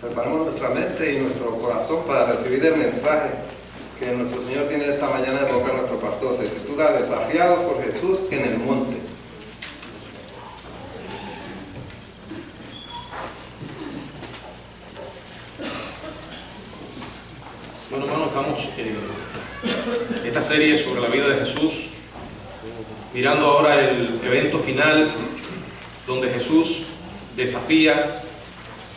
preparemos nuestra mente y nuestro corazón para recibir el mensaje que nuestro Señor tiene esta mañana de boca de nuestro pastor. Se titula Desafiados por Jesús en el monte. Bueno, hermanos, estamos en esta serie sobre la vida de Jesús, mirando ahora el evento final donde Jesús desafía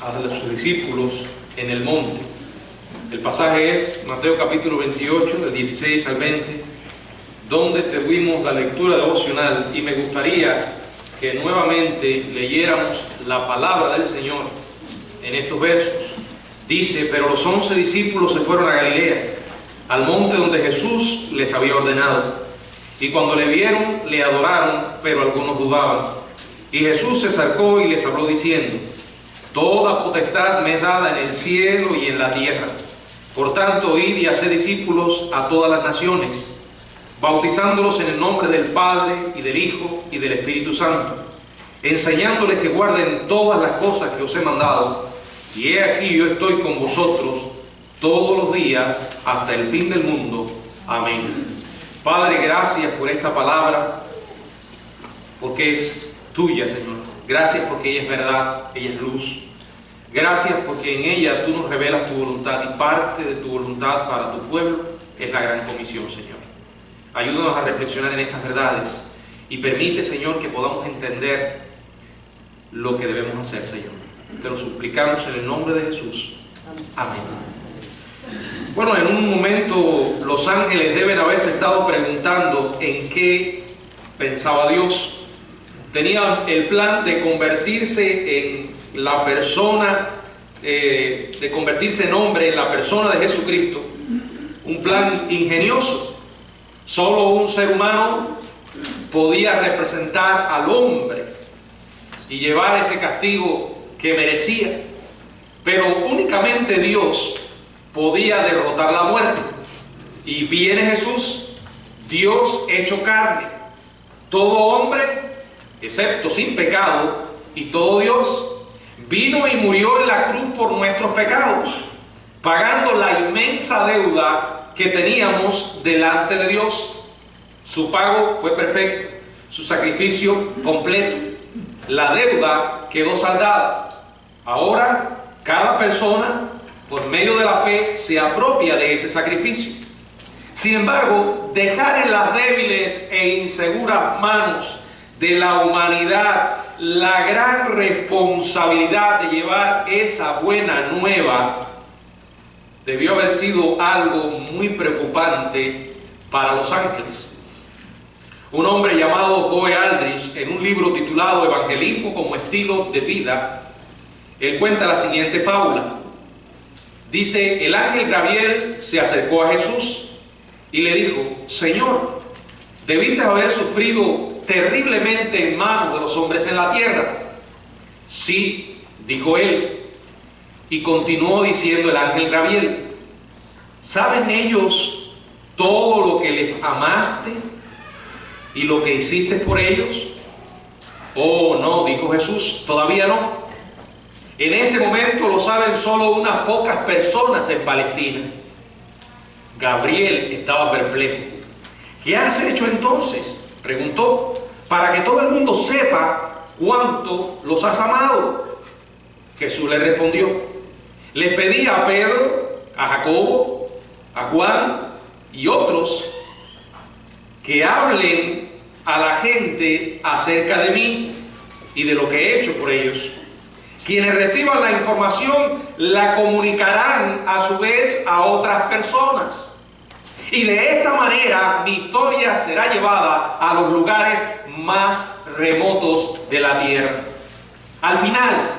a sus discípulos en el monte. El pasaje es Mateo capítulo 28, del 16 al 20, donde tuvimos la lectura devocional, y me gustaría que nuevamente leyéramos la palabra del Señor en estos versos. Dice: pero los 11 discípulos se fueron a Galilea, al monte donde Jesús les había ordenado. Y cuando le vieron, le adoraron, pero algunos dudaban. Y Jesús se acercó y les habló diciendo: toda potestad me es dada en el cielo y en la tierra. Por tanto, id y haced discípulos a todas las naciones, bautizándolos en el nombre del Padre, y del Hijo, y del Espíritu Santo, enseñándoles que guarden todas las cosas que os he mandado. Y he aquí, yo estoy con vosotros todos los días hasta el fin del mundo. Amén. Padre, gracias por esta palabra, porque es tuya, Señor. Gracias porque ella es verdad, ella es luz. Gracias porque en ella tú nos revelas tu voluntad, y parte de tu voluntad para tu pueblo es la gran comisión, Señor. Ayúdanos a reflexionar en estas verdades y permite, Señor, que podamos entender lo que debemos hacer, Señor. Te lo suplicamos en el nombre de Jesús. Amén. Bueno, en un momento los ángeles deben haberse estado preguntando en qué pensaba Dios. Tenían el plan de convertirse en la persona, de convertirse en hombre en la persona de Jesucristo. Un plan ingenioso. Solo un ser humano podía representar al hombre y llevar ese castigo que merecía, pero únicamente Dios podía derrotar la muerte. Y viene Jesús, Dios hecho carne, todo hombre excepto sin pecado, y todo Dios, vino y murió en la cruz por nuestros pecados, pagando la inmensa deuda que teníamos delante de Dios. Su pago fue perfecto, su sacrificio completo, la deuda quedó saldada. Ahora cada persona, por medio de la fe, se apropia de ese sacrificio. Sin embargo, dejar en las débiles e inseguras manos de la humanidad la gran responsabilidad de llevar esa buena nueva debió haber sido algo muy preocupante para los ángeles. Un hombre llamado Joe Aldrich, en un libro titulado Evangelismo como estilo de vida, él cuenta la siguiente fábula. Dice: el ángel Gabriel se acercó a Jesús y le dijo: Señor, debiste haber sufrido terriblemente en manos de los hombres en la tierra. Sí, dijo él. Y continuó diciendo el ángel Gabriel: ¿saben ellos todo lo que les amaste y lo que hiciste por ellos? Oh, no, dijo Jesús, todavía no. En este momento lo saben solo unas pocas personas en Palestina. Gabriel estaba perplejo. ¿Qué has hecho entonces?, preguntó, para que todo el mundo sepa cuánto los has amado. Jesús le respondió: les pedí a Pedro, a Jacobo, a Juan y otros que hablen a la gente acerca de mí y de lo que he hecho por ellos. Quienes reciban la información la comunicarán a su vez a otras personas. Y de esta manera mi historia será llevada a los lugares más remotos de la tierra. Al final,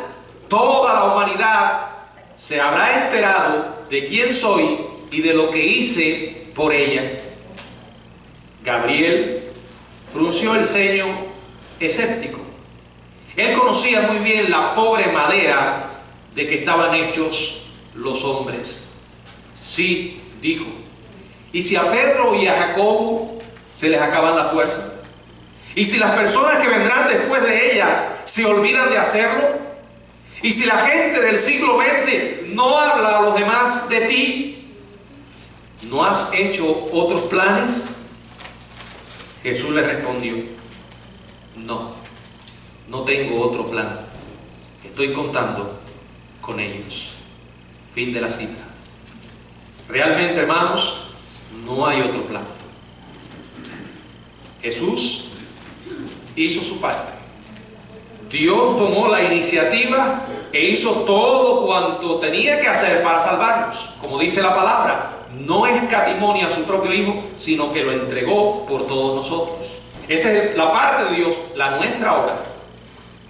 toda la humanidad se habrá enterado de quién soy y de lo que hice por ella. Gabriel frunció el ceño escéptico. Él conocía muy bien la pobre madera de que estaban hechos los hombres. Sí, dijo. ¿Y si a Pedro y a Jacobo se les acaban las fuerzas? ¿Y si las personas que vendrán después de ellas se olvidan de hacerlo? Y si la gente del siglo XX no habla a los demás de ti, ¿no has hecho otros planes? Jesús le respondió, no tengo otro plan. Estoy contando con ellos. Fin de la cita. Realmente, hermanos, no hay otro plan. Jesús hizo su parte. Dios tomó la iniciativa e hizo todo cuanto tenía que hacer para salvarnos. Como dice la palabra, no escatimó ni a su propio Hijo, sino que lo entregó por todos nosotros. Esa es la parte de Dios. La nuestra ahora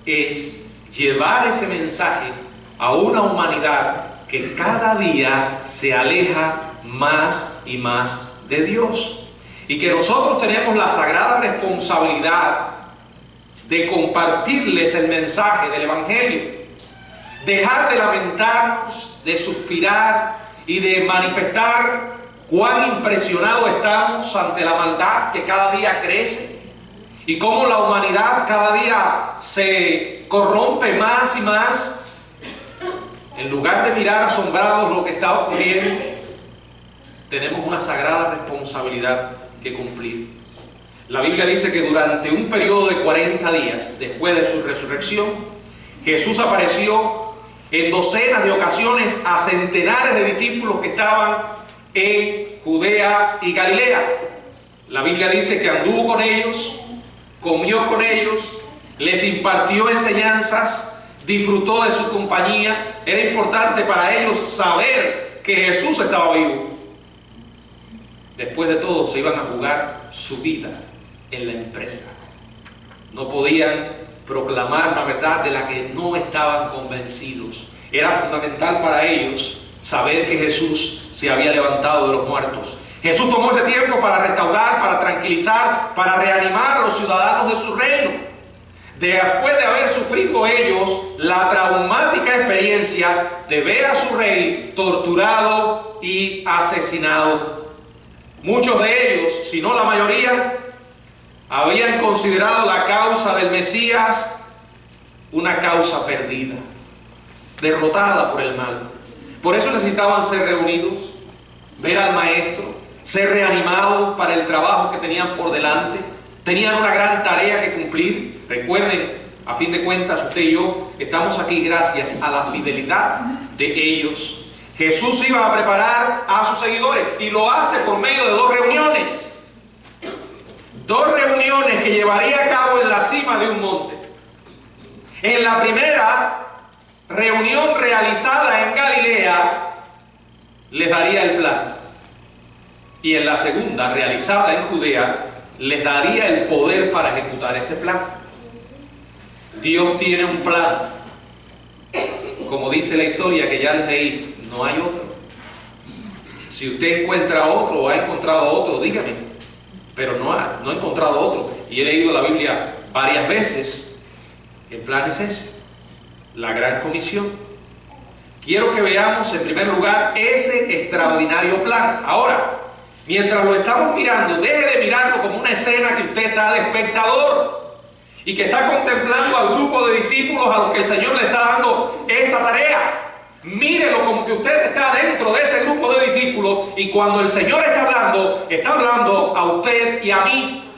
es llevar ese mensaje a una humanidad que cada día se aleja más y más de Dios. Y que nosotros tenemos la sagrada responsabilidad de compartirles el mensaje del Evangelio. Dejar de lamentarnos, de suspirar y de manifestar cuán impresionados estamos ante la maldad que cada día crece y cómo la humanidad cada día se corrompe más y más. En lugar de mirar asombrados lo que está ocurriendo, tenemos una sagrada responsabilidad que cumplir. La Biblia dice que durante un periodo de 40 días después de su resurrección, Jesús apareció en docenas de ocasiones a centenares de discípulos que estaban en Judea y Galilea. La Biblia dice que anduvo con ellos, comió con ellos, les impartió enseñanzas, disfrutó de su compañía. Era importante para ellos saber que Jesús estaba vivo. Después de todo, se iban a jugar su vida en la empresa. No podían proclamar la verdad de la que no estaban convencidos. Era fundamental para ellos saber que Jesús se había levantado de los muertos. Jesús tomó ese tiempo para restaurar, para tranquilizar, para reanimar a los ciudadanos de su reino. Después de haber sufrido ellos la traumática experiencia de ver a su rey torturado y asesinado. Muchos de ellos, si no la mayoría, habían considerado la causa del Mesías una causa perdida, derrotada por el mal. Por eso necesitaban ser reunidos, ver al Maestro, ser reanimados para el trabajo que tenían por delante. Tenían una gran tarea que cumplir. Recuerden, a fin de cuentas, usted y yo estamos aquí gracias a la fidelidad de ellos. Jesús iba a preparar a sus seguidores y lo hace por medio de dos reuniones. Dos reuniones que llevaría a cabo en la cima de un monte. En la primera reunión realizada en Galilea, les daría el plan. Y en la segunda, realizada en Judea, les daría el poder para ejecutar ese plan. Dios tiene un plan. Como dice la historia que ya les leí, no hay otro. Si usted encuentra otro o ha encontrado otro, dígame. Pero no he encontrado otro. Y he leído la Biblia varias veces. El plan es ese, la gran comisión. Quiero que veamos en primer lugar ese extraordinario plan. Ahora, mientras lo estamos mirando, deje de mirarlo como una escena que usted está de espectador y que está contemplando al grupo de discípulos a los que el Señor le está dando esta tarea. Mírelo como que usted está dentro de ese grupo de discípulos y cuando el Señor está hablando a usted y a mí,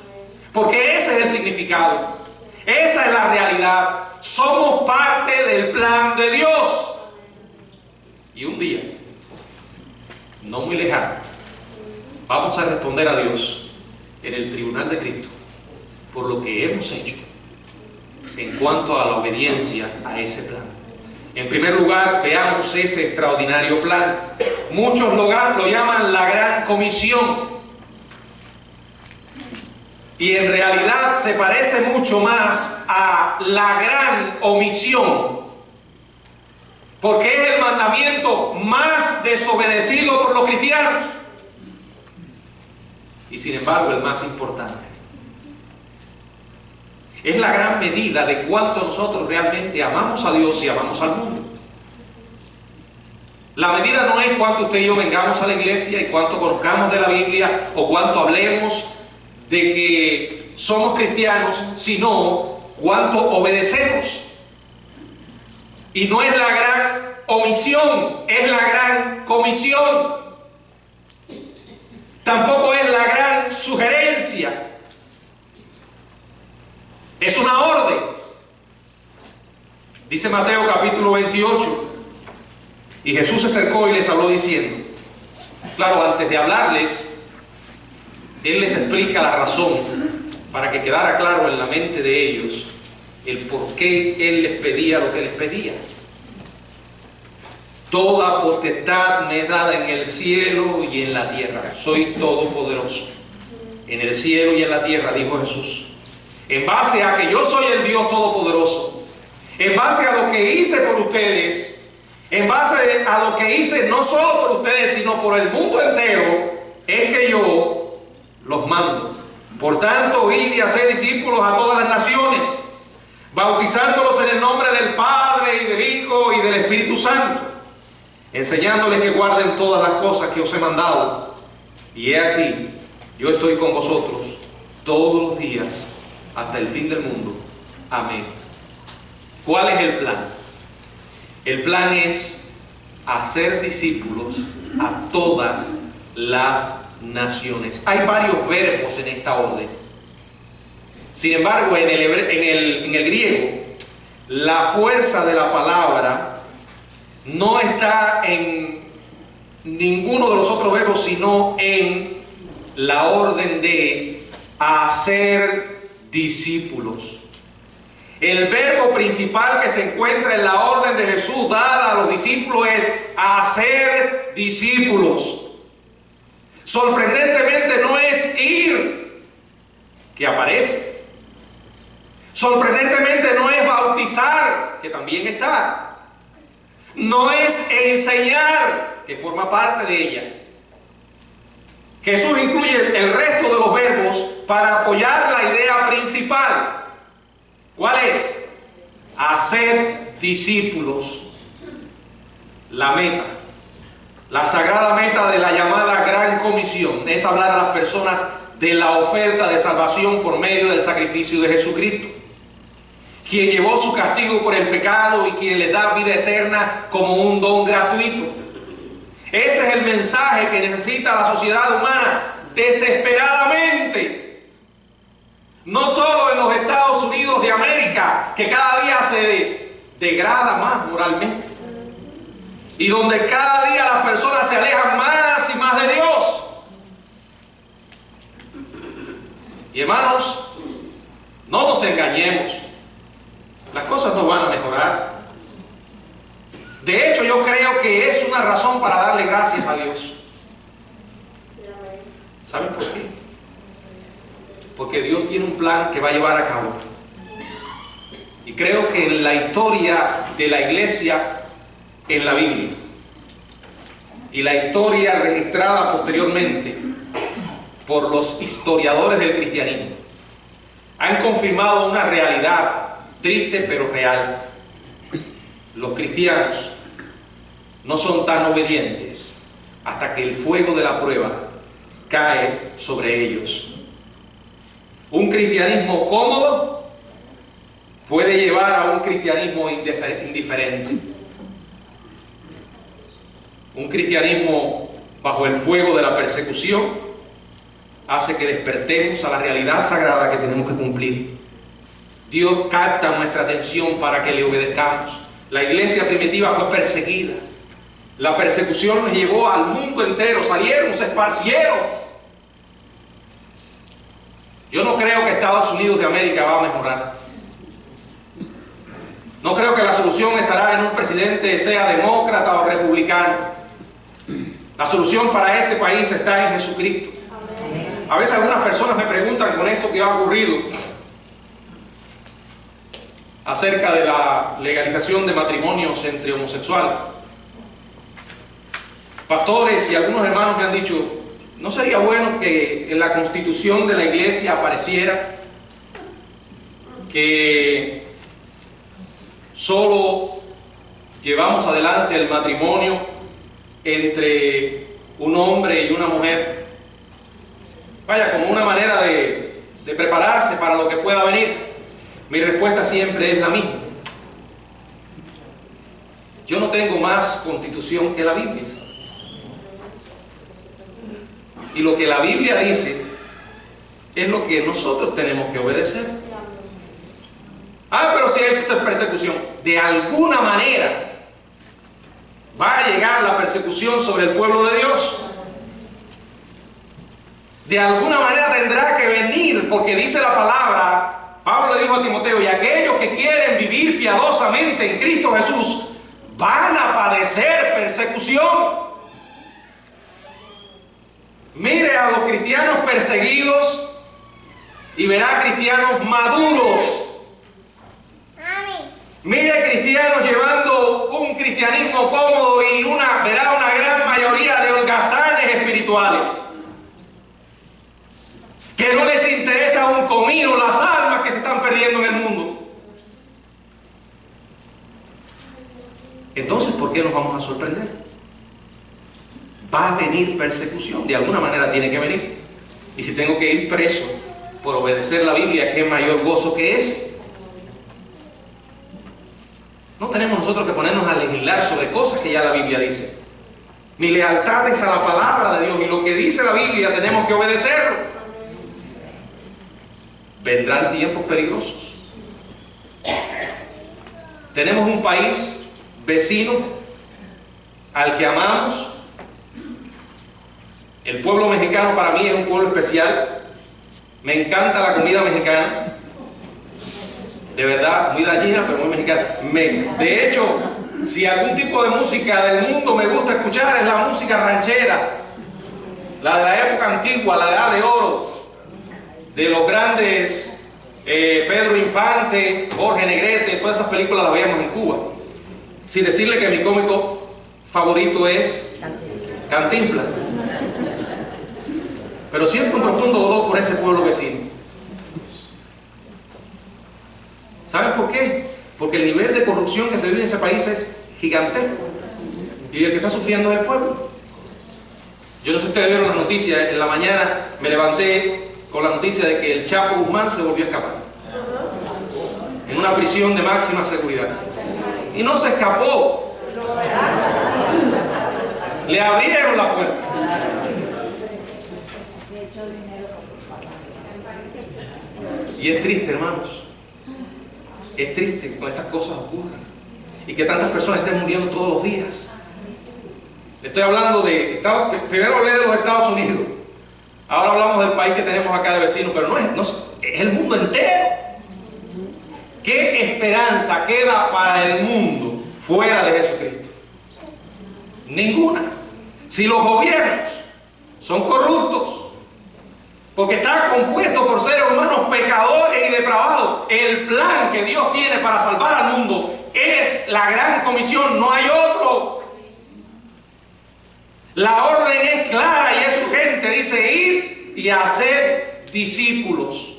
porque ese es el significado, esa es la realidad. Somos parte del plan de Dios. Y un día, no muy lejano, vamos a responder a Dios en el tribunal de Cristo por lo que hemos hecho en cuanto a la obediencia a ese plan. En primer lugar, veamos ese extraordinario plan. Muchos lo llaman la gran comisión. Y en realidad se parece mucho más a la gran omisión. Porque es el mandamiento más desobedecido por los cristianos. Y sin embargo, el más importante. Es la gran medida de cuánto nosotros realmente amamos a Dios y amamos al mundo. La medida no es cuánto usted y yo vengamos a la iglesia y cuánto conozcamos de la Biblia o cuánto hablemos de que somos cristianos, sino cuánto obedecemos. Y no es la gran omisión, es la gran comisión. Tampoco es la gran sugerencia. Es una orden. Dice Mateo capítulo 28. Y Jesús se acercó y les habló diciendo, claro, antes de hablarles, Él les explica la razón para que quedara claro en la mente de ellos el por qué Él les pedía lo que les pedía. Toda potestad me es dada en el cielo y en la tierra. Soy todopoderoso en el cielo y en la tierra, dijo Jesús. En base a que yo soy el Dios todopoderoso, en base a lo que hice por ustedes, en base a lo que hice no solo por ustedes, sino por el mundo entero, es que yo los mando. Por tanto, id y haced discípulos a todas las naciones, bautizándolos en el nombre del Padre y del Hijo y del Espíritu Santo, enseñándoles que guarden todas las cosas que os he mandado. Y he aquí, yo estoy con vosotros todos los días hasta el fin del mundo. Amén. ¿Cuál es el plan? El plan es hacer discípulos a todas las naciones. Hay varios verbos en esta orden. Sin embargo, en el griego, la fuerza de la palabra no está en ninguno de los otros verbos, sino en la orden de hacer discípulos. El verbo principal que se encuentra en la orden de Jesús dada a los discípulos es hacer discípulos. Sorprendentemente no es ir, que aparece. Sorprendentemente no es bautizar, que también está. No es enseñar, que forma parte de ella. Jesús incluye el resto de los verbos para apoyar la idea principal. ¿Cuál es? Hacer discípulos. La meta, la sagrada meta de la llamada Gran Comisión es hablar a las personas de la oferta de salvación por medio del sacrificio de Jesucristo, quien llevó su castigo por el pecado y quien les da vida eterna como un don gratuito. Ese es el mensaje que necesita la sociedad humana desesperadamente. No solo en los Estados Unidos de América, que cada día se degrada más moralmente, y donde cada día las personas se alejan más y más de Dios. Y hermanos, no nos engañemos, las cosas no van a mejorar. De hecho, yo creo que es una razón para darle gracias a Dios. ¿Saben por qué? Porque Dios tiene un plan que va a llevar a cabo. Y creo que en la historia de la iglesia, en la Biblia, y la historia registrada posteriormente por los historiadores del cristianismo, han confirmado una realidad triste pero real. Los cristianos no son tan obedientes hasta que el fuego de la prueba cae sobre ellos. Un cristianismo cómodo puede llevar a un cristianismo indiferente. Un cristianismo bajo el fuego de la persecución hace que despertemos a la realidad sagrada que tenemos que cumplir. Dios capta nuestra atención para que le obedezcamos. La iglesia primitiva fue perseguida. La persecución les llevó al mundo entero. Salieron, se esparcieron. Yo no creo que Estados Unidos de América va a mejorar. No creo que la solución estará en un presidente, sea demócrata o republicano. La solución para este país está en Jesucristo. A veces algunas personas me preguntan con esto que ha ocurrido acerca de la legalización de matrimonios entre homosexuales. Pastores y algunos hermanos me han dicho, ¿no sería bueno que en la constitución de la iglesia apareciera que solo llevamos adelante el matrimonio entre un hombre y una mujer? Vaya, como una manera de prepararse para lo que pueda venir. Mi respuesta siempre es la misma. yo no tengo más constitución que la Biblia. Y lo que la Biblia dice es lo que nosotros tenemos que obedecer. Pero si hay persecución, de alguna manera va a llegar la persecución sobre el pueblo de Dios. De alguna manera tendrá que venir, porque dice la palabra, Pablo le dijo a Timoteo, y aquellos que quieren vivir piadosamente en Cristo Jesús van a padecer persecución. Mire a los cristianos perseguidos y verá cristianos maduros. Mire cristianos llevando un cristianismo cómodo y verá una gran mayoría de holgazanes espirituales, que no les interesa un comino las almas que se están perdiendo en el mundo. Entonces, ¿por qué nos vamos a sorprender? Va a venir persecución, de alguna manera tiene que venir. Y si tengo que ir preso por obedecer la Biblia, ¿qué mayor gozo que ese? No tenemos nosotros que ponernos a legislar sobre cosas que ya la Biblia dice. Mi lealtad es a la palabra de Dios, y lo que dice la Biblia tenemos que obedecerlo. Vendrán tiempos peligrosos. Tenemos un país vecino al que amamos. El pueblo mexicano para mí es un pueblo especial. Me encanta la comida mexicana. De verdad, muy dañina, pero muy mexicana. De hecho, si algún tipo de música del mundo me gusta escuchar, es la música ranchera, la de la época antigua, la de edad de oro, de los grandes Pedro Infante, Jorge Negrete. Todas esas películas las veíamos en Cuba. Sin decirle que mi cómico favorito es Cantinflas. Pero siento un profundo dolor por ese pueblo vecino. ¿Saben por qué? Porque el nivel de corrupción que se vive en ese país es gigantesco. Y el que está sufriendo es el pueblo. Yo no sé si ustedes vieron las noticias. En la mañana me levanté con la noticia de que el Chapo Guzmán se volvió a escapar. En una prisión de máxima seguridad. Y no se escapó. Le abrieron la puerta. Y es triste, hermanos. Es triste que estas cosas ocurran y que tantas personas estén muriendo todos los días. Estoy hablando primero hablé de los Estados Unidos, ahora hablamos del país que tenemos acá de vecinos, pero no es el mundo entero. ¿Qué esperanza queda para el mundo fuera de Jesucristo? Ninguna. Si los gobiernos son corruptos, porque está compuesto por seres humanos pecadores y depravados, el plan que Dios tiene para salvar al mundo es la gran comisión, no hay otro. La orden es clara y es urgente, dice ir y hacer discípulos.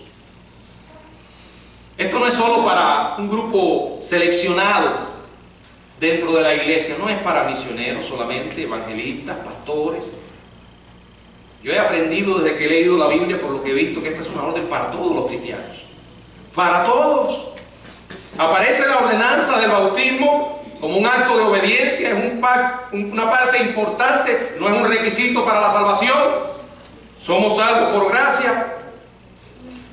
Esto no es solo para un grupo seleccionado dentro de la iglesia, no es para misioneros solamente, evangelistas, pastores. Yo he aprendido desde que he leído la Biblia, por lo que he visto, que esta es una orden para todos los cristianos. Para todos. Aparece la ordenanza del bautismo como un acto de obediencia, es una parte importante, no es un requisito para la salvación. Somos salvos por gracia.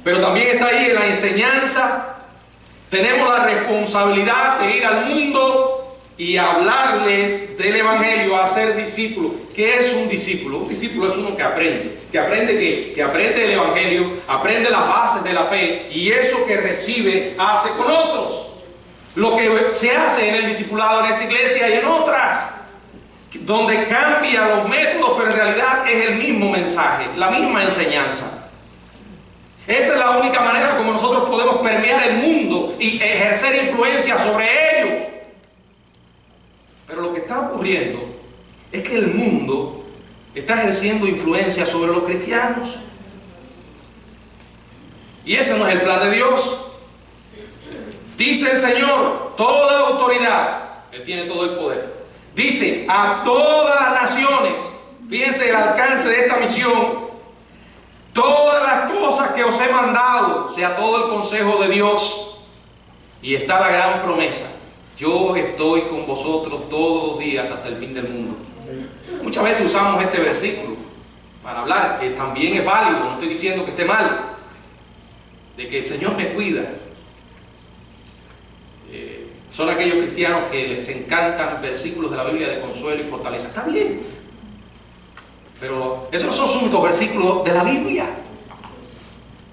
Pero también está ahí en la enseñanza. Tenemos la responsabilidad de ir al mundo y hablarles del Evangelio, a ser discípulos. ¿Qué es un discípulo? Un discípulo es uno que aprende. ¿Que aprende qué? Que aprende el Evangelio, aprende las bases de la fe, y eso que recibe hace con otros. Lo que se hace en el discipulado en esta iglesia y en otras, donde cambia los métodos, pero en realidad es el mismo mensaje, la misma enseñanza. Esa es la única manera como nosotros podemos permear el mundo y ejercer influencia sobre ellos. Pero lo que está ocurriendo es que el mundo está ejerciendo influencia sobre los cristianos. Y ese no es el plan de Dios. Dice el Señor, toda autoridad, Él tiene todo el poder. Dice, a todas las naciones, fíjense el alcance de esta misión, todas las cosas que os he mandado, o sea, todo el consejo de Dios. Y está la gran promesa. yo estoy con vosotros todos los días hasta el fin del mundo. Muchas veces usamos este versículo para hablar, que también es válido, no estoy diciendo que esté mal, de que el Señor me cuida. Son aquellos cristianos que les encantan versículos de la Biblia de consuelo y fortaleza. Está bien, pero esos no son los únicos versículos de la Biblia,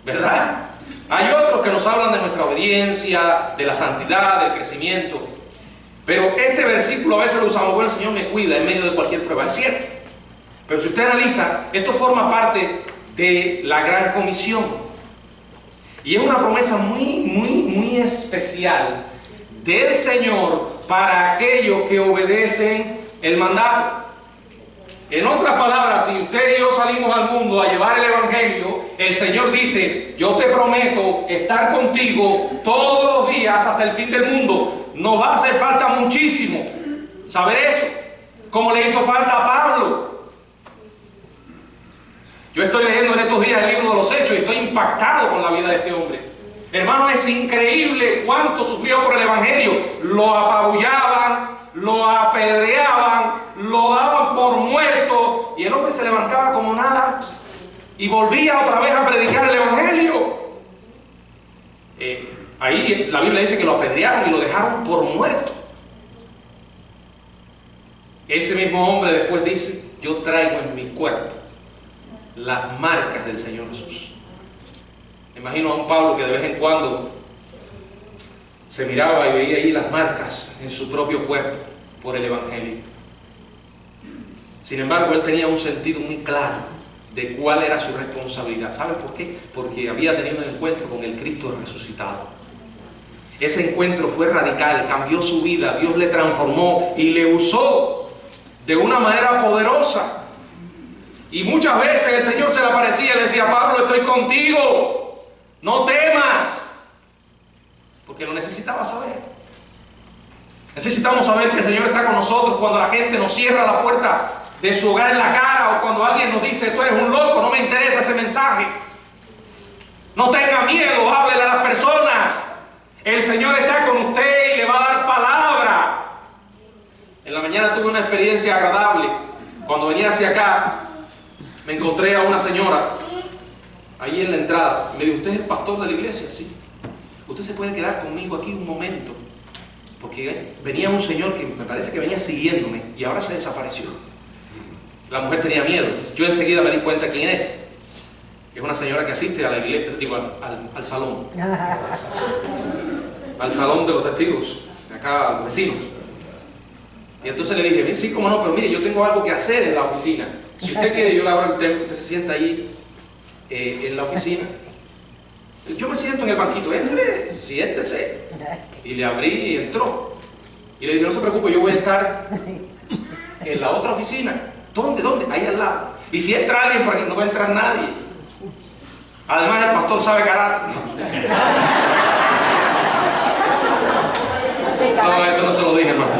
¿verdad? Hay otros que nos hablan de nuestra obediencia, de la santidad, del crecimiento. Pero este versículo a veces lo usamos, bueno, el Señor me cuida en medio de cualquier prueba, es cierto. Pero si usted analiza, esto forma parte de la gran comisión. Y es una promesa muy especial del Señor para aquellos que obedecen el mandato. En otras palabras, si usted y yo salimos al mundo a llevar el Evangelio, el Señor dice, yo te prometo estar contigo todos los días hasta el fin del mundo. Nos va a hacer falta muchísimo saber eso, como le hizo falta a Pablo. Yo estoy leyendo en estos días el libro de los Hechos y estoy impactado con la vida de este hombre. Hermano, es increíble cuánto sufrió por el Evangelio. Lo apabullaban, lo apedreaban, lo daban por muerto, y el hombre se levantaba como nada y volvía otra vez a predicar el Evangelio. Ahí la Biblia dice que lo apedrearon y lo dejaron por muerto. Ese mismo hombre después dice, yo traigo en mi cuerpo las marcas del Señor Jesús. Imagino a un Pablo que de vez en cuando se miraba y veía ahí las marcas en su propio cuerpo por el Evangelio. Sin embargo, él tenía un sentido muy claro de cuál era su responsabilidad. ¿Sabe por qué? Porque había tenido un encuentro con el Cristo resucitado. Ese encuentro fue radical, cambió su vida, Dios le transformó y le usó de una manera poderosa. Y muchas veces el Señor se le aparecía y le decía, Pablo, estoy contigo, no temas, porque lo necesitaba saber. Necesitamos saber que el Señor está con nosotros cuando la gente nos cierra la puerta de su hogar en la cara, o cuando alguien nos dice, tú eres un loco, no me interesa ese mensaje. No tenga miedo, háblele a las personas. El Señor está con usted y le va a dar palabra. En la mañana tuve una experiencia agradable. Cuando venía hacia acá, me encontré a una señora ahí en la entrada. Me dijo, ¿usted es el pastor de la iglesia? Sí. ¿Usted se puede quedar conmigo aquí un momento? Porque venía un señor que me parece que venía siguiéndome y ahora se desapareció. La mujer tenía miedo. Yo enseguida me di cuenta quién es. Es una señora que asiste a la iglesia, digo, al salón. Al salón de los testigos, acá los vecinos. Y entonces le dije, sí, cómo no, pero mire, yo tengo algo que hacer en la oficina. Si usted quiere, yo le abro el templo, usted se sienta ahí en la oficina. Yo me siento en el banquito, entre, siéntese. Y le abrí y entró. Y le dije, no se preocupe, yo voy a estar en la otra oficina. ¿Dónde? Ahí al lado. Y si entra alguien por aquí, no va a entrar nadie. Además, el pastor sabe carácter. No, eso no se lo dije, hermano.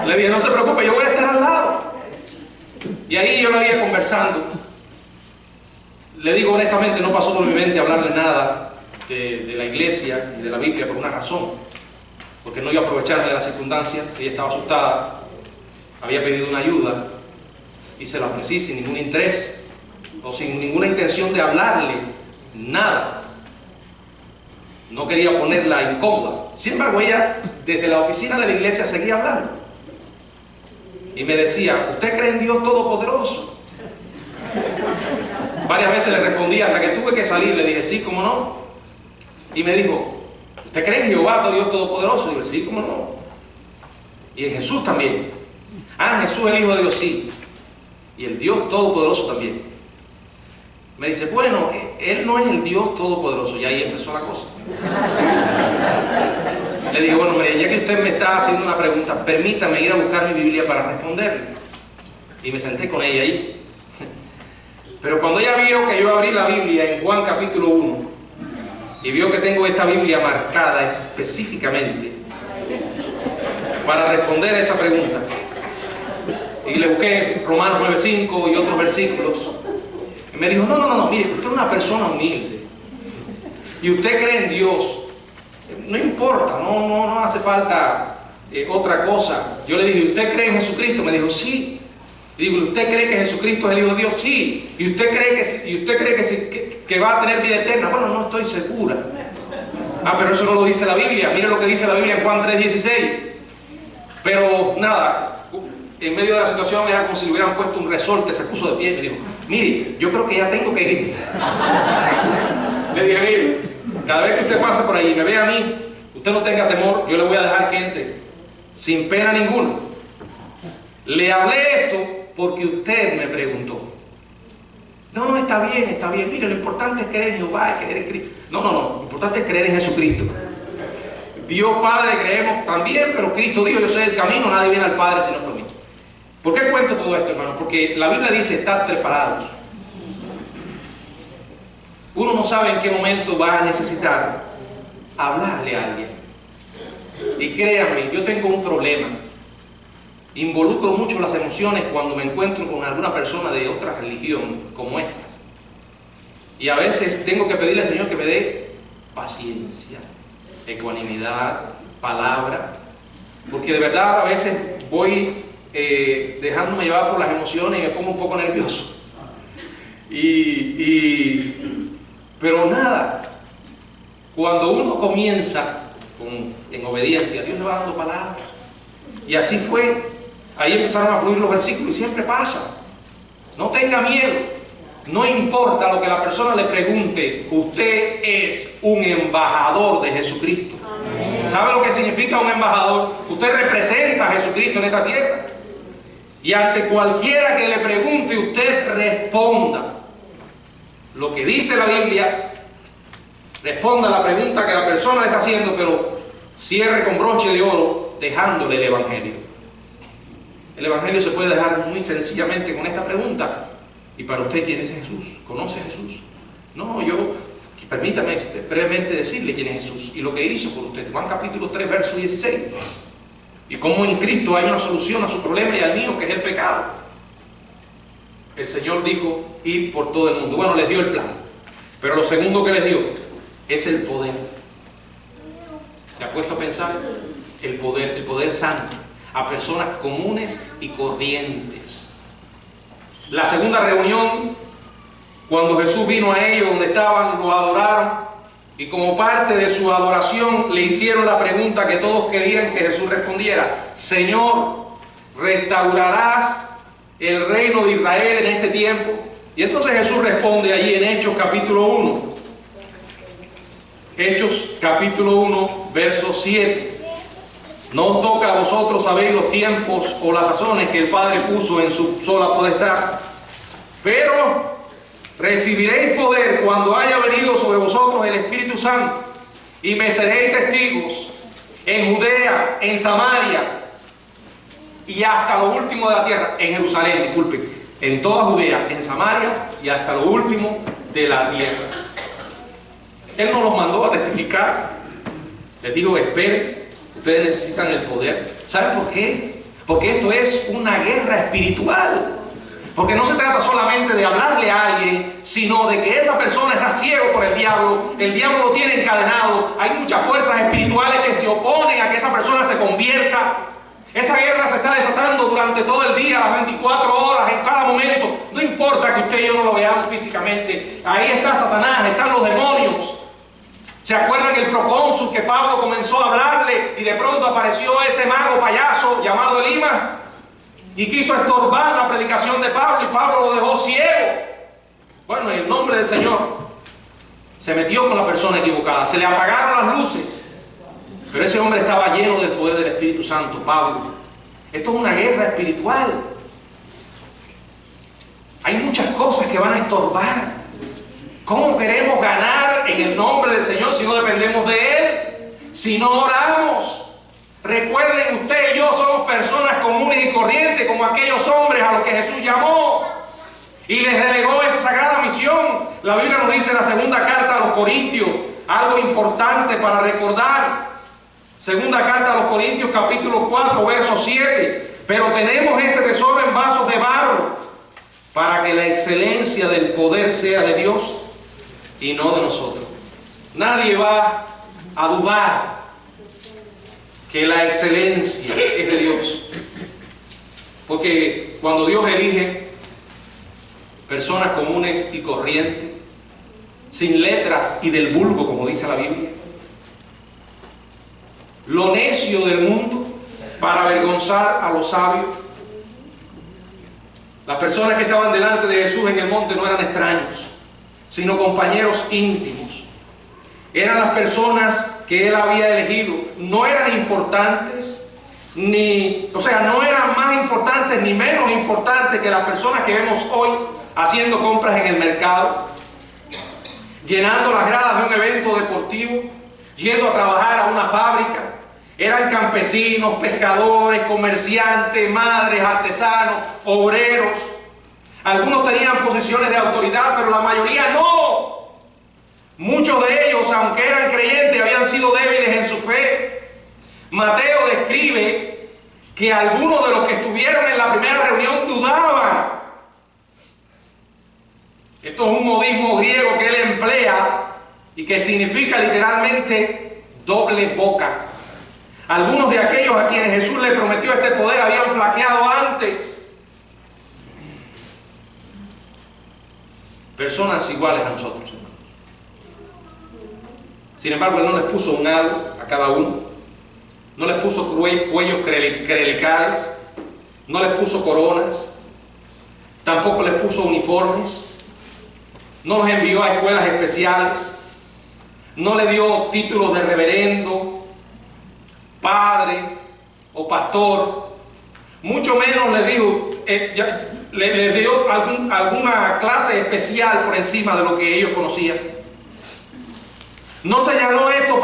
Le dije, no se preocupe, yo voy a estar al lado. Y ahí yo la veía conversando. Le digo honestamente, no pasó por mi mente hablarle nada de la iglesia y de la Biblia por una razón. Porque no iba a aprovecharme de las circunstancias. Ella estaba asustada, había pedido una ayuda y se la ofrecí sin ningún interés o sin ninguna intención de hablarle nada. No quería ponerla incómoda. Sin embargo, ella desde la oficina de la iglesia seguía hablando. Y me decía, ¿usted cree en Dios Todopoderoso? Varias veces le respondí hasta que tuve que salir. Le dije, sí, cómo no. Y me dijo, ¿usted cree en Jehová, Dios Todopoderoso? Y yo, sí, cómo no. Y en Jesús también. Ah, Jesús el Hijo de Dios, sí. Y el Dios Todopoderoso también. Me dice, bueno, Él no es el Dios Todopoderoso. Y ahí empezó la cosa. Le dije, bueno, mire, ya que usted me está haciendo una pregunta, permítame ir a buscar mi Biblia para responderle. Y me senté con ella ahí. Pero cuando ella vio que yo abrí la Biblia en Juan capítulo 1 y vio que tengo esta Biblia marcada específicamente para responder a esa pregunta, y le busqué Romanos 9:5 y otros versículos, y me dijo, no, mire, usted es una persona humilde y usted cree en Dios. No importa, no hace falta otra cosa. Yo le dije, ¿usted cree en Jesucristo? Me dijo, sí. Y digo, ¿usted cree que Jesucristo es el Hijo de Dios? Sí. ¿Y usted cree que va a tener vida eterna? Bueno, no estoy segura. Ah, pero eso no lo dice la Biblia. Mire lo que dice la Biblia en Juan 3:16. Pero nada, en medio de la situación era como si le hubieran puesto un resorte, se puso de pie y me dijo, mire, yo creo que ya tengo que irme. Le dije, mire, cada vez que usted pase por ahí y me ve a mí, usted no tenga temor, yo le voy a dejar que entre, sin pena ninguna. Le hablé esto porque usted me preguntó. No, está bien, mire, lo importante es creer en Jehová, creer en Cristo. No, lo importante es creer en Jesucristo. Dios Padre creemos también, pero Cristo dijo, yo soy el camino, nadie viene al Padre sino por mí. ¿Por qué cuento todo esto, hermano? Porque la Biblia dice, estad preparados. Uno no sabe en qué momento va a necesitar hablarle a alguien. Y créanme, yo tengo un problema. Involucro mucho las emociones cuando me encuentro con alguna persona de otra religión como estas. Y a veces tengo que pedirle al Señor que me dé paciencia, ecuanimidad, palabra, porque de verdad a veces voy dejándome llevar por las emociones y me pongo un poco nervioso. Pero nada, cuando uno comienza en obediencia, Dios le va dando palabras. Y así fue. Ahí empezaron a fluir los versículos y siempre pasa. No tenga miedo. No importa lo que la persona le pregunte, usted es un embajador de Jesucristo. Amén. ¿Sabe lo que significa un embajador? Usted representa a Jesucristo en esta tierra. Y ante cualquiera que le pregunte, usted responda lo que dice la Biblia. Responda a la pregunta que la persona le está haciendo, pero cierre con broche de oro dejándole el Evangelio. El Evangelio se puede dejar muy sencillamente con esta pregunta. ¿Y para usted quién es Jesús? ¿Conoce a Jesús? No, permítame brevemente decirle quién es Jesús y lo que hizo por usted. Juan capítulo 3, verso 16. Y cómo en Cristo hay una solución a su problema y al mío, que es el pecado. El Señor dijo, ir por todo el mundo. Bueno, les dio el plan. Pero lo segundo que les dio es el poder. ¿Se ha puesto a pensar? El poder santo a personas comunes y corrientes. La segunda reunión, cuando Jesús vino a ellos donde estaban, lo adoraron y como parte de su adoración le hicieron la pregunta que todos querían que Jesús respondiera: Señor, ¿restaurarás el reino de Israel en este tiempo? Y entonces Jesús responde allí en Hechos capítulo 1. Hechos capítulo 1, verso 7. No os toca a vosotros saber los tiempos o las sazones que el Padre puso en su sola potestad, pero recibiréis poder cuando haya venido sobre vosotros el Espíritu Santo, y me seréis testigos en Judea, en Samaria y hasta lo último de la tierra, en Jerusalén, disculpen, en toda Judea, en Samaria y hasta lo último de la tierra. Él nos los mandó a testificar. Les digo, esperen. Ustedes necesitan el poder. ¿Saben por qué? Porque esto es una guerra espiritual. Porque no se trata solamente de hablarle a alguien, sino de que esa persona está ciego por el diablo lo tiene encadenado. Hay muchas fuerzas espirituales que se oponen a que esa persona se convierta. Esa guerra se está desatando durante todo el día, las 24 horas, en cada momento. No importa que usted y yo no lo veamos físicamente. Ahí está Satanás, están los demonios. ¿Se acuerdan el procónsul que Pablo comenzó a hablarle y de pronto apareció ese mago payaso llamado Elimas y quiso estorbar la predicación de Pablo y Pablo lo dejó ciego? Bueno, en el nombre del Señor se metió con la persona equivocada, se le apagaron las luces, pero ese hombre estaba lleno del poder del Espíritu Santo, Pablo. Esto es una guerra espiritual. Hay muchas cosas que van a estorbar. ¿Cómo queremos ganar en el nombre del Señor si no dependemos de Él? Si no oramos. Recuerden, usted y yo somos personas comunes y corrientes como aquellos hombres a los que Jesús llamó y les delegó esa sagrada misión. La Biblia nos dice en la segunda carta a los Corintios algo importante para recordar. Segunda carta a los Corintios capítulo 4 verso 7. Pero tenemos este tesoro en vasos de barro para que la excelencia del poder sea de Dios y no de nosotros. Nadie va a dudar que la excelencia es de Dios. Porque cuando Dios elige personas comunes y corrientes, sin letras y del vulgo, como dice la Biblia, lo necio del mundo para avergonzar a los sabios, las personas que estaban delante de Jesús en el monte no eran extraños, sino compañeros íntimos. Eran las personas que Él había elegido. No eran importantes, no eran más importantes ni menos importantes que las personas que vemos hoy haciendo compras en el mercado, llenando las gradas de un evento deportivo, yendo a trabajar a una fábrica. Eran campesinos, pescadores, comerciantes, madres, artesanos, obreros. Algunos tenían posiciones de autoridad, pero la mayoría no. Muchos de ellos, aunque eran creyentes, habían sido débiles en su fe. Mateo describe que algunos de los que estuvieron en la primera reunión dudaban. Esto es un modismo griego que él emplea y que significa literalmente doble boca. Algunos de aquellos a quienes Jesús le prometió este poder habían flaqueado antes. Personas iguales a nosotros, hermanos. Sin embargo, Él no les puso un halo a cada uno. No les puso cuellos crelicales. No les puso coronas. Tampoco les puso uniformes. No los envió a escuelas especiales. No le dio títulos de reverendo, padre o pastor. Mucho menos le dijo, le dio alguna clase especial por encima de lo que ellos conocían. No señaló esto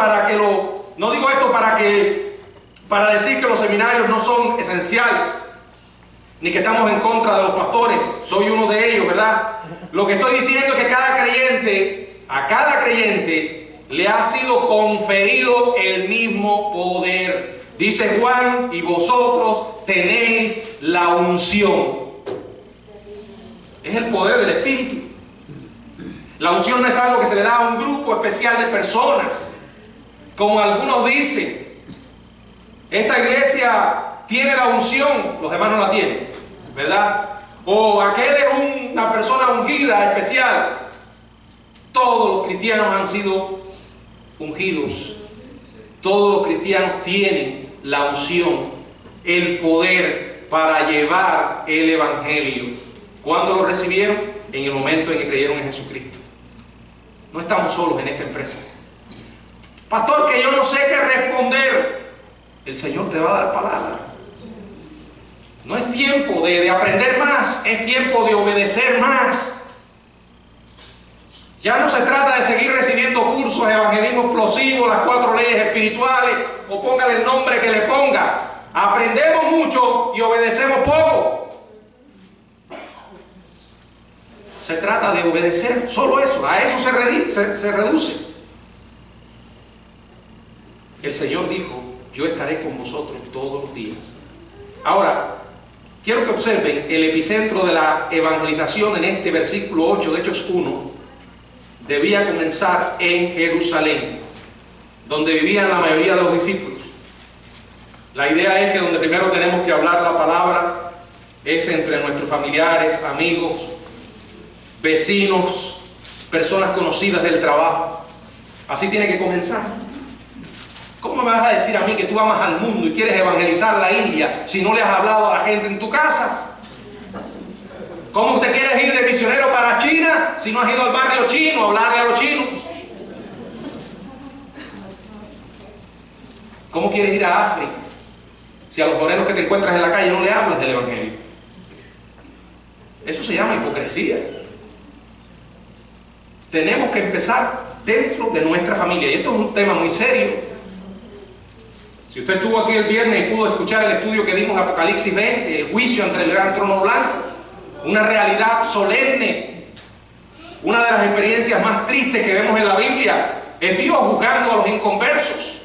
no digo esto para decir que los seminarios no son esenciales, ni que estamos en contra de los pastores. Soy uno de ellos, ¿verdad? Lo que estoy diciendo es que a cada creyente le ha sido conferido el mismo poder. Dice Juan, y vosotros tenéis la unción. Es el poder del Espíritu. La unción no es algo que se le da a un grupo especial de personas, como algunos dicen. Esta iglesia tiene la unción, los demás no la tienen, ¿verdad? O aquel es una persona ungida especial. Todos los cristianos han sido ungidos. Todos los cristianos tienen la unción, el poder para llevar el evangelio. ¿Cuándo lo recibieron? En el momento en que creyeron en Jesucristo. No estamos solos en esta empresa. Pastor, que yo no sé qué responder. El Señor te va a dar palabra. No es tiempo de aprender más, es tiempo de obedecer más. Ya no se trata de seguir recibiendo cursos de evangelismo explosivo, las 4 leyes espirituales, o póngale el nombre que le ponga. Aprendemos mucho y obedecemos poco. Se trata de obedecer, solo eso, a eso se reduce. El Señor dijo, yo estaré con vosotros todos los días. Ahora, quiero que observen el epicentro de la evangelización en este versículo 8 de Hechos 1. Debía comenzar en Jerusalén, donde vivían la mayoría de los discípulos. La idea es que donde primero tenemos que hablar la palabra es entre nuestros familiares, amigos, vecinos, personas conocidas del trabajo. Así tiene que comenzar. ¿Cómo me vas a decir a mí que tú amas al mundo y quieres evangelizar la India si no le has hablado a la gente en tu casa? ¿Cómo te quieres ir de misionero para China si no has ido al barrio chino a hablarle a los chinos? ¿Cómo quieres ir a África si a los morenos que te encuentras en la calle no le hablas del evangelio? Eso se llama hipocresía. Tenemos que empezar dentro de nuestra familia. Y esto es un tema muy serio. Si usted estuvo aquí el viernes y pudo escuchar el estudio que dimos de Apocalipsis 20, el juicio ante el gran trono blanco, una realidad solemne, una de las experiencias más tristes que vemos en la Biblia, es Dios juzgando a los inconversos,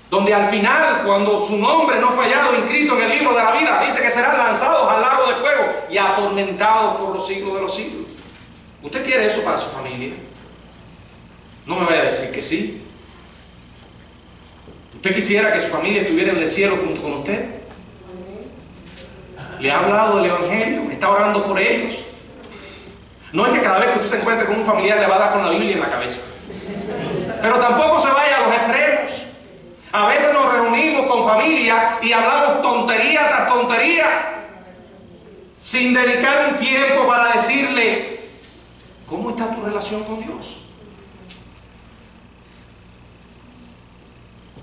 donde al final, cuando su nombre no fue hallado inscrito en el libro de la vida, dice que serán lanzados al lago de fuego y atormentados por los siglos de los siglos. ¿Usted quiere eso para su familia? No me vaya a decir que sí. ¿Usted quisiera que su familia estuviera en el cielo junto con usted? ¿Le ha hablado del Evangelio? ¿Está orando por ellos? No es que cada vez que usted se encuentre con un familiar le va a dar con la Biblia en la cabeza. Pero tampoco se vaya a los extremos. A veces nos reunimos con familia y hablamos tontería tras tontería, sin dedicar un tiempo para decirle, ¿cómo está tu relación con Dios?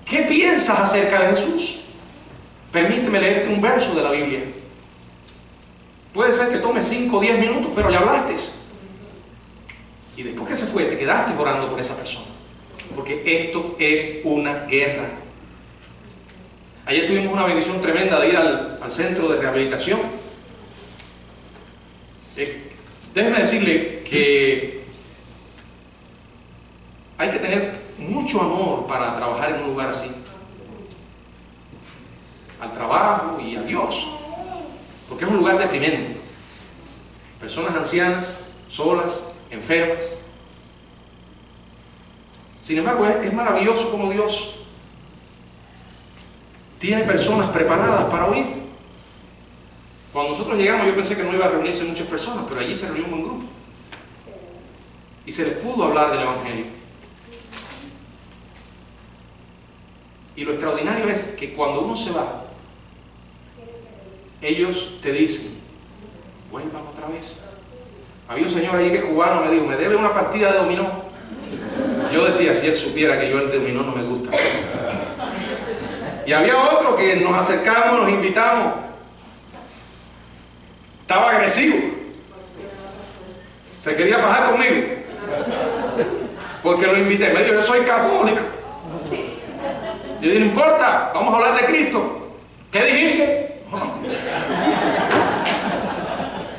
¿Qué piensas acerca de Jesús? Permíteme leerte un verso de la Biblia. Puede ser que tome 5 o 10 minutos, pero le hablaste. Y después que se fue, te quedaste orando por esa persona. Porque esto es una guerra. Ayer tuvimos una bendición tremenda de ir al centro de rehabilitación. Déjeme decirle que hay que tener mucho amor para trabajar en un lugar así. Al trabajo y a Dios. Porque es un lugar deprimente. Personas ancianas, solas, enfermas. Sin embargo, es maravilloso como Dios tiene personas preparadas para oír. Cuando nosotros llegamos, yo pensé que no iba a reunirse muchas personas, pero allí se reunió un buen grupo. Y se les pudo hablar del Evangelio. Y lo extraordinario es que cuando uno se va, ellos te dicen, vuelvan otra vez. Había un señor allí que es cubano, me dijo, me debe una partida de dominó. Yo decía, si él supiera que yo el dominó no me gusta. Y había otro que nos acercamos, nos invitamos. Estaba agresivo. Se quería fajar conmigo. Porque lo invité. Me dijo, yo soy católico. Yo dije, no importa, vamos a hablar de Cristo. ¿Qué dijiste?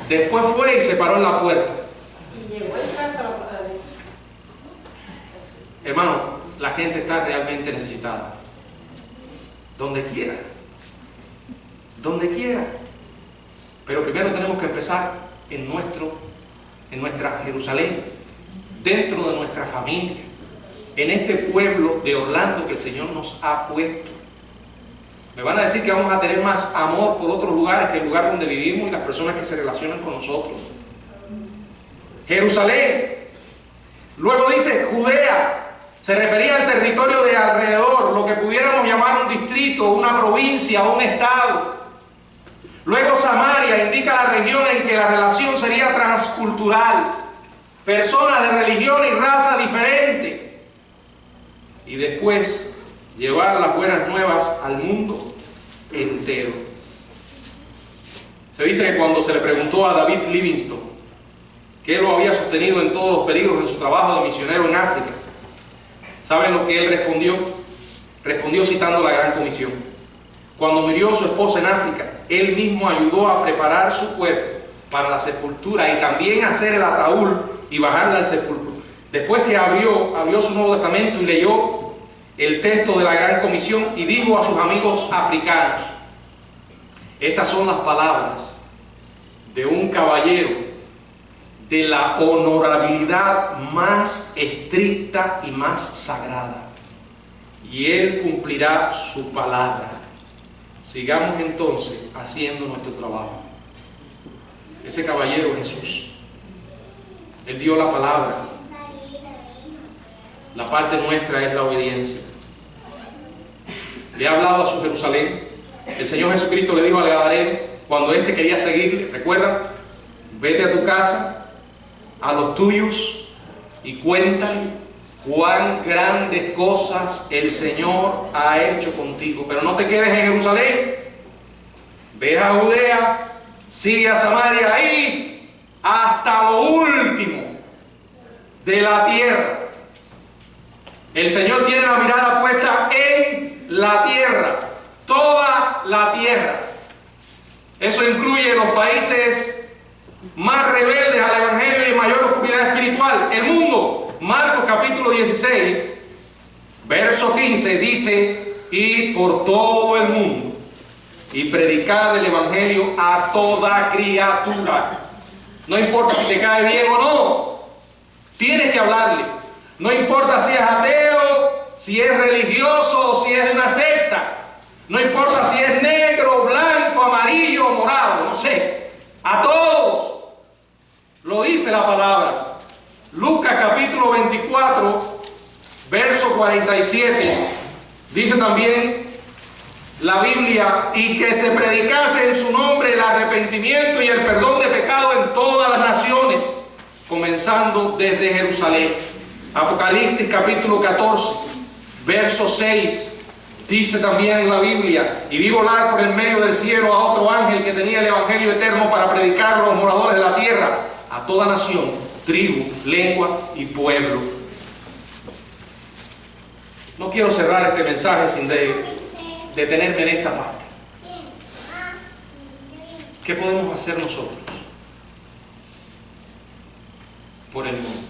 Después fue y se paró en la puerta. Hermano, la gente está realmente necesitada. Donde quiera. Donde quiera. Pero primero tenemos que empezar en nuestra Jerusalén, dentro de nuestra familia, en este pueblo de Orlando que el Señor nos ha puesto. Me van a decir que vamos a tener más amor por otros lugares que el lugar donde vivimos y las personas que se relacionan con nosotros. Jerusalén. Luego dice Judea. Se refería al territorio de alrededor, lo que pudiéramos llamar un distrito, una provincia o un estado. Luego Samaria indica la región en que la relación sería transcultural. Personas de religión y raza diferente. Y después llevar las buenas nuevas al mundo entero. Se dice que cuando se le preguntó a David Livingstone que lo había sostenido en todos los peligros en su trabajo de misionero en África, ¿saben lo que él respondió? Respondió citando la Gran Comisión. Cuando murió su esposa en África, él mismo ayudó a preparar su cuerpo para la sepultura y también hacer el ataúd y bajarla al sepulcro. Después que abrió su Nuevo Testamento y leyó el texto de la Gran Comisión y dijo a sus amigos africanos, estas son las palabras de un caballero de la honorabilidad más estricta y más sagrada, y él cumplirá su palabra. Sigamos entonces haciendo nuestro trabajo. Ese caballero es Jesús. Él dio la palabra. La parte nuestra es la obediencia. Le ha hablado a su Jerusalén. El Señor Jesucristo le dijo al Gadareno, cuando éste quería seguirle, ¿recuerdan? Vete a tu casa, a los tuyos, y cuéntale cuán grandes cosas el Señor ha hecho contigo. Pero no te quedes en Jerusalén. Ve a Judea, sigue a Samaria, ahí hasta lo último de la tierra. El Señor tiene la mirada puesta en la tierra, toda la tierra. Eso incluye los países más rebeldes al Evangelio y de mayor oscuridad espiritual, el mundo. Marcos capítulo 16, verso 15 dice, y por todo el mundo, y predicar el Evangelio a toda criatura. No importa si te cae bien o no, tienes que hablarle. No importa si es ateo, si es religioso o si es de una secta. No importa si es negro, blanco, amarillo o morado, no sé. A todos. Lo dice la palabra. Lucas capítulo 24, verso 47. Dice también la Biblia, y que se predicase en su nombre el arrepentimiento y el perdón de pecado en todas las naciones, comenzando desde Jerusalén. Apocalipsis capítulo 14, verso 6. Dice también en la Biblia, y vi volar por el medio del cielo a otro ángel que tenía el evangelio eterno para predicarlo a los moradores de la tierra, a toda nación, tribu, lengua y pueblo. No quiero cerrar este mensaje sin detenerme en esta parte. ¿Qué podemos hacer nosotros por el mundo?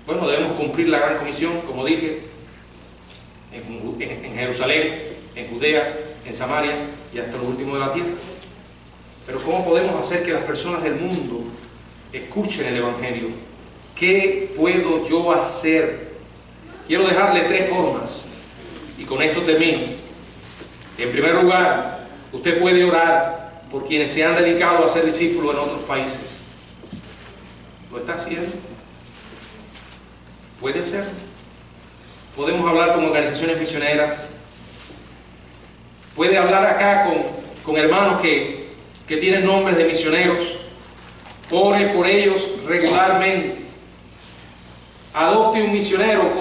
Bueno, debemos cumplir la gran comisión, como dije, en Jerusalén, en Judea, en Samaria y hasta lo último de la tierra. Pero ¿cómo podemos hacer que las personas del mundo escuchen el evangelio? ¿Qué puedo yo hacer? Quiero dejarle 3 formas y con esto termino. En primer lugar, usted puede orar por quienes se han dedicado a ser discípulos en otros países. ¿Lo está haciendo? ¿Puede hacerlo? Podemos hablar con organizaciones misioneras. Puede hablar acá con hermanos que tienen nombres de misioneros. Ore por ellos regularmente. Adopte un misionero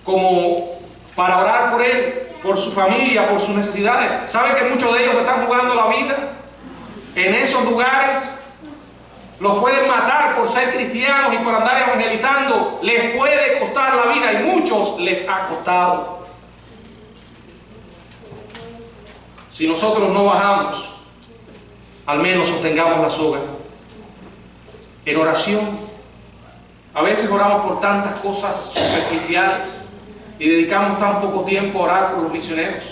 como para orar por él, por su familia, por sus necesidades. ¿Sabe que muchos de ellos están jugando la vida en esos lugares? Los pueden matar por ser cristianos y por andar evangelizando. Les puede costar la vida y muchos les ha costado. Si nosotros no bajamos, al menos sostengamos la soga en oración. A veces oramos por tantas cosas superficiales y dedicamos tan poco tiempo a orar por los misioneros.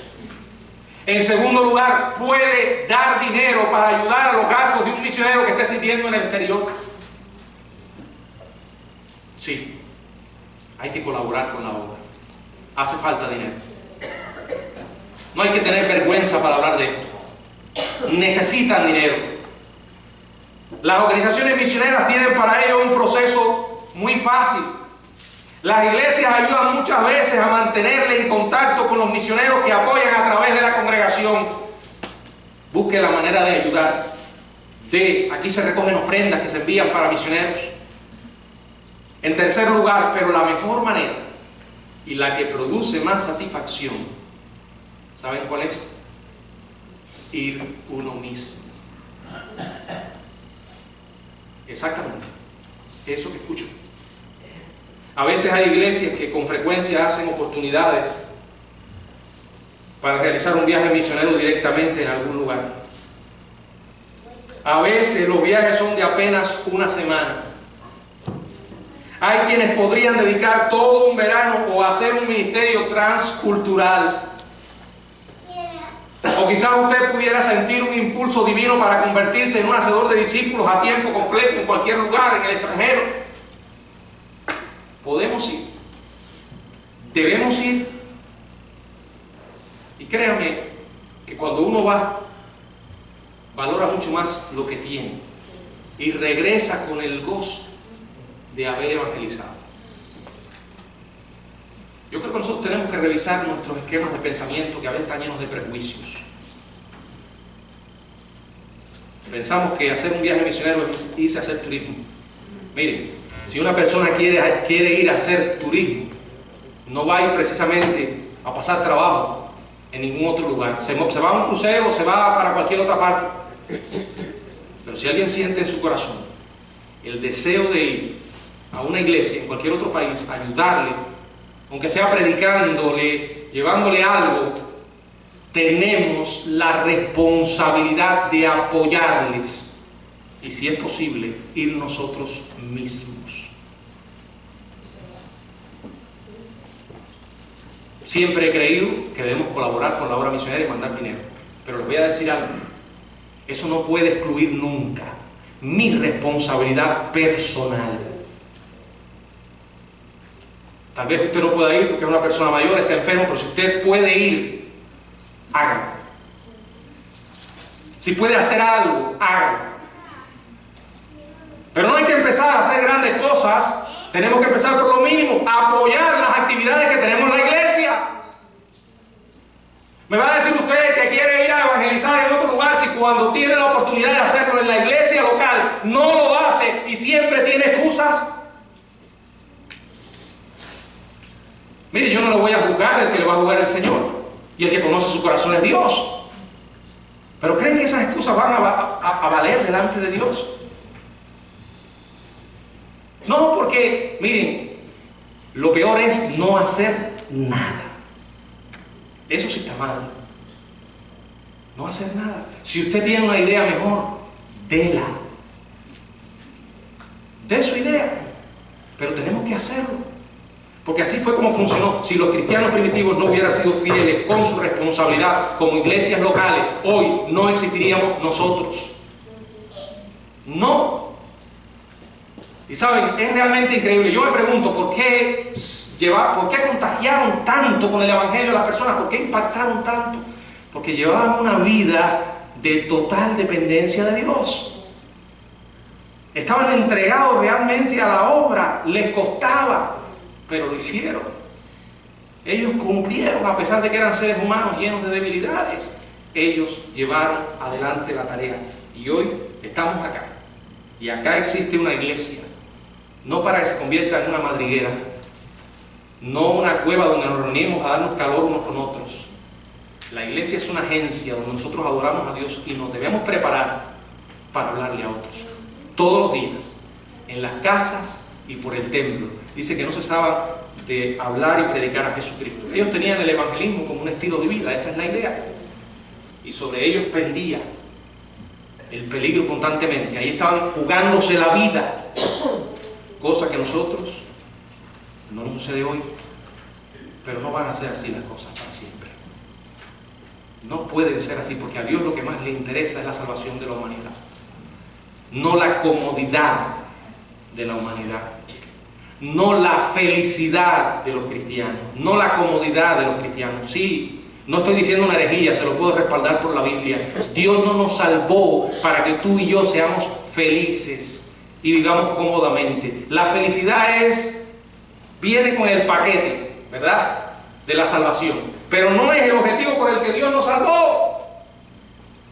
En segundo lugar, puede dar dinero para ayudar a los gastos de un misionero que esté sirviendo en el exterior. Sí, hay que colaborar con la obra. Hace falta dinero. No hay que tener vergüenza para hablar de esto. Necesitan dinero. Las organizaciones misioneras tienen para ello un proceso muy fácil. Las iglesias ayudan muchas veces a mantenerle en contacto con los misioneros que apoyan a través de la congregación. Busque la manera de ayudar. Aquí se recogen ofrendas que se envían para misioneros. En tercer lugar, pero la mejor manera y la que produce más satisfacción, ¿saben cuál es? Ir uno mismo. Exactamente. Eso que escuchan. A veces hay iglesias que con frecuencia hacen oportunidades para realizar un viaje misionero directamente en algún lugar. A veces los viajes son de apenas una semana. Hay quienes podrían dedicar todo un verano o hacer un ministerio transcultural. O quizás usted pudiera sentir un impulso divino para convertirse en un hacedor de discípulos a tiempo completo en cualquier lugar, en el extranjero. Podemos ir, debemos ir, y créanme que cuando uno va, valora mucho más lo que tiene y regresa con el gozo de haber evangelizado. Yo creo que nosotros tenemos que revisar nuestros esquemas de pensamiento que a veces están llenos de prejuicios. Pensamos que hacer un viaje misionero es irse a hacer turismo. Miren, si una persona quiere ir a hacer turismo, no va a ir precisamente a pasar trabajo en ningún otro lugar. Se va a un crucero, se va para cualquier otra parte. Pero si alguien siente en su corazón el deseo de ir a una iglesia en cualquier otro país, ayudarle, aunque sea predicándole, llevándole algo, tenemos la responsabilidad de apoyarles y, si es posible, ir nosotros mismos. Siempre he creído que debemos colaborar con la obra misionera y mandar dinero. Pero les voy a decir algo. Eso no puede excluir nunca mi responsabilidad personal. Tal vez usted no pueda ir porque es una persona mayor, está enfermo, pero si usted puede ir, hágalo. Si puede hacer algo, hágalo. Pero no hay que empezar a hacer grandes cosas, tenemos que empezar por lo mínimo, a apoyar las actividades que tenemos en la iglesia. Me va a decir usted que quiere ir a evangelizar en otro lugar si cuando tiene la oportunidad de hacerlo en la iglesia local no lo hace y siempre tiene excusas. Mire, yo no lo voy a juzgar, el que le va a juzgar es el Señor y el que conoce su corazón es Dios. Pero ¿creen que esas excusas van a valer delante de Dios? No, porque, miren, lo peor es no hacer nada. Eso sí está mal. No hacer nada. Si usted tiene una idea mejor, déla. Dé su idea. Pero tenemos que hacerlo. Porque así fue como funcionó. Si los cristianos primitivos no hubieran sido fieles con su responsabilidad como iglesias locales, hoy no existiríamos nosotros. No. Y saben, es realmente increíble. Yo me pregunto, ¿por qué contagiaron tanto con el evangelio a las personas? ¿Por qué impactaron tanto? Porque llevaban una vida de total dependencia de Dios. Estaban entregados realmente a la obra, les costaba, pero lo hicieron. Ellos cumplieron, a pesar de que eran seres humanos llenos de debilidades. Ellos llevaron adelante la tarea. Y hoy estamos acá. Y acá existe una iglesia. No para que se convierta en una madriguera, no una cueva donde nos reunimos a darnos calor unos con otros. La iglesia es una agencia donde nosotros adoramos a Dios y nos debemos preparar para hablarle a otros. Todos los días, en las casas y por el templo. Dice que no cesaba de hablar y predicar a Jesucristo. Ellos tenían el evangelismo como un estilo de vida, esa es la idea. Y sobre ellos pendía el peligro constantemente. Ahí estaban jugándose la vida. Cosa que nosotros no nos sucede hoy, pero no van a ser así las cosas para siempre. No pueden ser así, porque a Dios lo que más le interesa es la salvación de la humanidad, no la comodidad de la humanidad, no la felicidad de los cristianos, no la comodidad de los cristianos. Sí, no estoy diciendo una herejía, se lo puedo respaldar por la Biblia. Dios no nos salvó para que tú y yo seamos felices y vivamos cómodamente. La felicidad viene con el paquete, ¿verdad?, de la salvación, pero no es el objetivo por el que Dios nos salvó.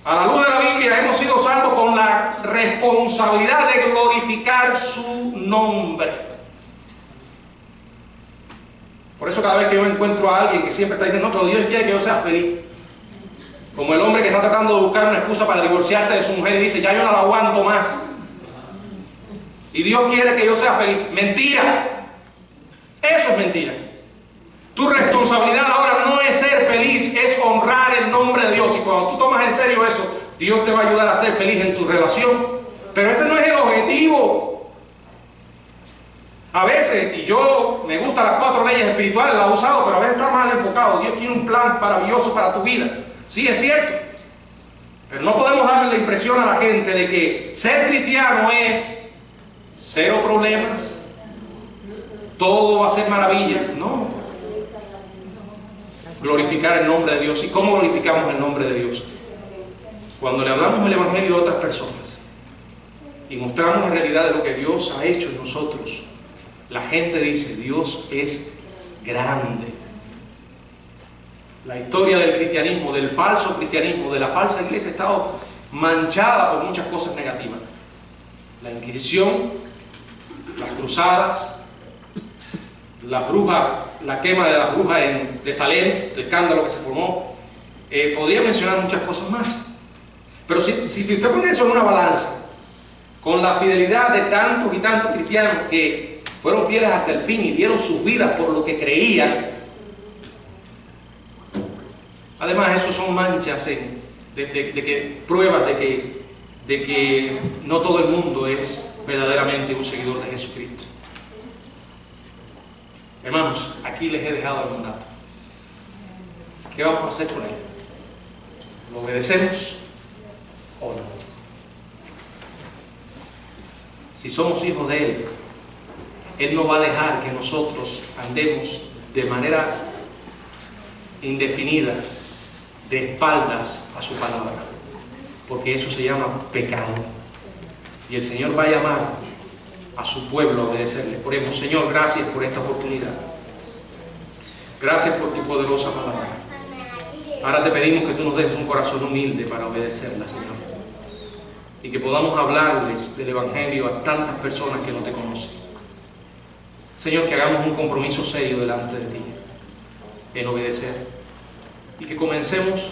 A la luz de la Biblia hemos sido salvos con la responsabilidad de glorificar su nombre. Por eso cada vez que yo encuentro a alguien que siempre está diciendo, no, pero Dios quiere que yo sea feliz, como el hombre que está tratando de buscar una excusa para divorciarse de su mujer y dice, ya yo no la aguanto más, y Dios quiere que yo sea feliz. Mentira. Eso es mentira. Tu responsabilidad ahora no es ser feliz, es honrar el nombre de Dios. Y cuando tú tomas en serio eso, Dios te va a ayudar a ser feliz en tu relación. Pero ese no es el objetivo. A veces, y yo me gustan las 4 leyes espirituales, las he usado, pero a veces está mal enfocado. Dios tiene un plan maravilloso para tu vida. Sí, es cierto. Pero no podemos darle la impresión a la gente de que ser cristiano es 0 problemas, todo va a ser maravilla. No. Glorificar el nombre de Dios. ¿Y cómo glorificamos el nombre de Dios? Cuando le hablamos el evangelio a otras personas y mostramos la realidad de lo que Dios ha hecho en nosotros, la gente dice, Dios es grande. La historia del cristianismo, del falso cristianismo, de la falsa iglesia ha estado manchada por muchas cosas negativas. La Inquisición, las cruzadas, las brujas, la quema de las brujas de Salem, el escándalo que se formó. Podría mencionar muchas cosas más. Pero si usted pone eso en una balanza, con la fidelidad de tantos y tantos cristianos que fueron fieles hasta el fin y dieron sus vidas por lo que creían, además eso son manchas pruebas de que no todo el mundo es verdaderamente un seguidor de Jesucristo. Hermanos, aquí les he dejado el mandato. ¿Qué vamos a hacer con él? ¿Lo obedecemos o no? Si somos hijos de Él, Él no va a dejar que nosotros andemos de manera indefinida, de espaldas a su palabra, porque eso se llama pecado. Y el Señor va a llamar a su pueblo a obedecerle. Oremos. Señor, gracias por esta oportunidad. Gracias por tu poderosa palabra. Ahora te pedimos que tú nos des un corazón humilde para obedecerla, Señor. Y que podamos hablarles del Evangelio a tantas personas que no te conocen. Señor, que hagamos un compromiso serio delante de ti en obedecer. Y que comencemos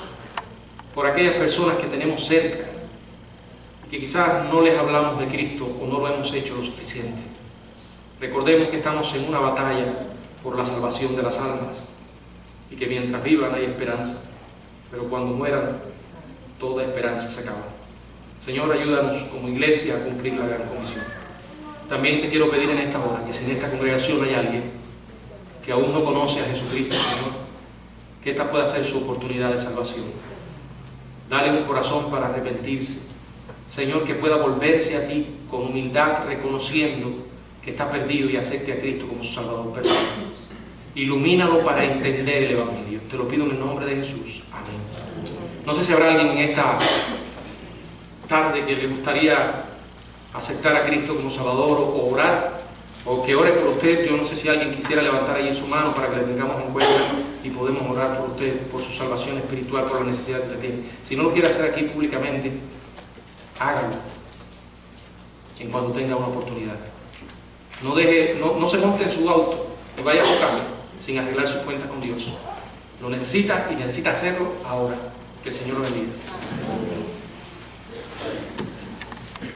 por aquellas personas que tenemos cerca y que quizás no les hablamos de Cristo o no lo hemos hecho lo suficiente. Recordemos que estamos en una batalla por la salvación de las almas y que mientras vivan hay esperanza, pero cuando mueran toda esperanza se acaba. Señor, ayúdanos como iglesia a cumplir la gran comisión. También te quiero pedir en esta hora que si en esta congregación hay alguien que aún no conoce a Jesucristo, Señor, que esta pueda ser su oportunidad de salvación. Dale un corazón para arrepentirse. Señor, que pueda volverse a ti con humildad, reconociendo que está perdido y acepte a Cristo como su Salvador personal. Ilumínalo para entender el Evangelio. Te lo pido en el nombre de Jesús. Amén. No sé si habrá alguien en esta tarde que le gustaría aceptar a Cristo como Salvador o orar, o que ore por usted. Yo no sé si alguien quisiera levantar ahí su mano para que le tengamos en cuenta y podemos orar por usted, por su salvación espiritual, por la necesidad que usted tiene. Si no lo quiere hacer aquí públicamente, hágalo en cuanto tenga una oportunidad. No se monte en su auto y vaya a su casa sin arreglar sus cuentas con Dios. Lo necesita y necesita hacerlo ahora. Que el Señor lo bendiga.